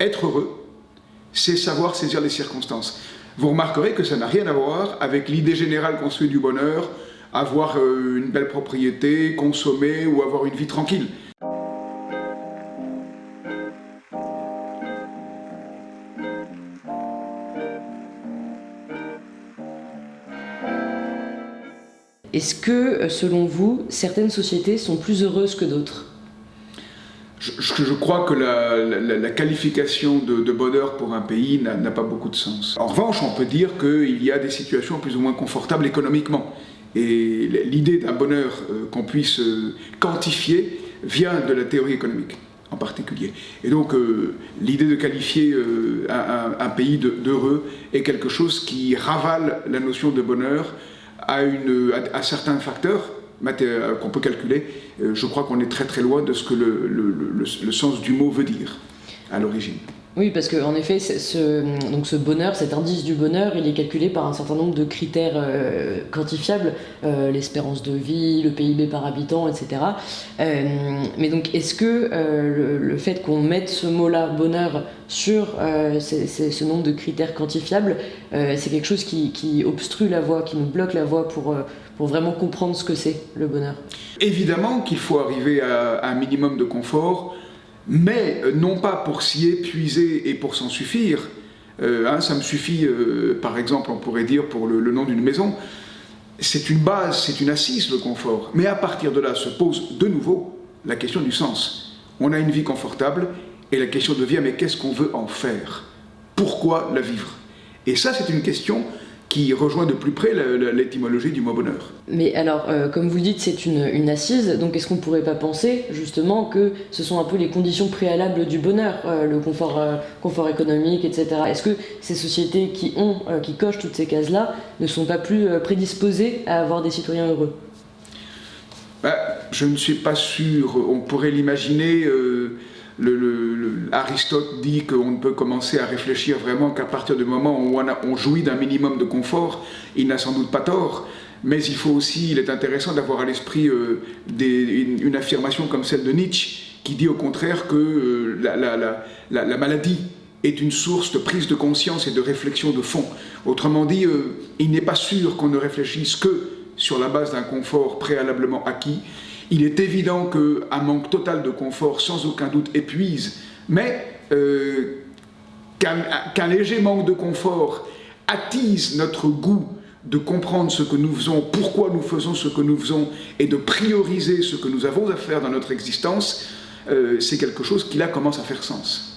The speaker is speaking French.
Être heureux, c'est savoir saisir les circonstances. Vous remarquerez que ça n'a rien à voir avec l'idée générale qu'on se fait du bonheur, avoir une belle propriété, consommer ou avoir une vie tranquille. Est-ce que, selon vous, certaines sociétés sont plus heureuses que d'autres ? Je crois que la qualification de bonheur pour un pays n'a pas beaucoup de sens. En revanche, on peut dire qu'il y a des situations plus ou moins confortables économiquement. Et l'idée d'un bonheur qu'on puisse quantifier vient de la théorie économique en particulier. Et donc l'idée de qualifier un pays d'heureux est quelque chose qui ravale la notion de bonheur à certains facteurs qu'on peut calculer. Je crois qu'on est très très loin de ce que le sens du mot veut dire à l'origine. Oui, parce qu'en effet, ce bonheur, cet indice du bonheur, il est calculé par un certain nombre de critères quantifiables, l'espérance de vie, le PIB par habitant, etc. Mais donc, est-ce que le fait qu'on mette ce mot-là, bonheur, sur ce nombre de critères quantifiables, c'est quelque chose qui obstrue la voie, qui nous bloque la voie pour vraiment comprendre ce que c'est le bonheur ? Évidemment qu'il faut arriver à un minimum de confort, mais non pas pour s'y épuiser et pour s'en suffire. Ça me suffit, par exemple, on pourrait dire pour le nom d'une maison. C'est une base, c'est une assise, le confort. Mais à partir de là se pose de nouveau la question du sens. On a une vie confortable et la question devient mais qu'est-ce qu'on veut en faire ? Pourquoi la vivre ? Et ça, c'est une question qui rejoint de plus près l'étymologie du mot bonheur. Mais alors, comme vous le dites, c'est une assise, donc est-ce qu'on ne pourrait pas penser justement que ce sont un peu les conditions préalables du bonheur, le confort économique, etc. Est-ce que ces sociétés qui cochent toutes ces cases-là ne sont pas plus prédisposées à avoir des citoyens heureux ? Je ne suis pas sûr, on pourrait l'imaginer. Aristote dit qu'on ne peut commencer à réfléchir vraiment qu'à partir du moment où on jouit d'un minimum de confort. Il n'a sans doute pas tort, mais il est intéressant d'avoir à l'esprit une affirmation comme celle de Nietzsche, qui dit au contraire que la maladie est une source de prise de conscience et de réflexion de fond. Autrement dit, il n'est pas sûr qu'on ne réfléchisse que sur la base d'un confort préalablement acquis. Il est évident qu'un manque total de confort, sans aucun doute, épuise, mais qu'un léger manque de confort attise notre goût de comprendre ce que nous faisons, pourquoi nous faisons ce que nous faisons, et de prioriser ce que nous avons à faire dans notre existence, c'est quelque chose qui là commence à faire sens.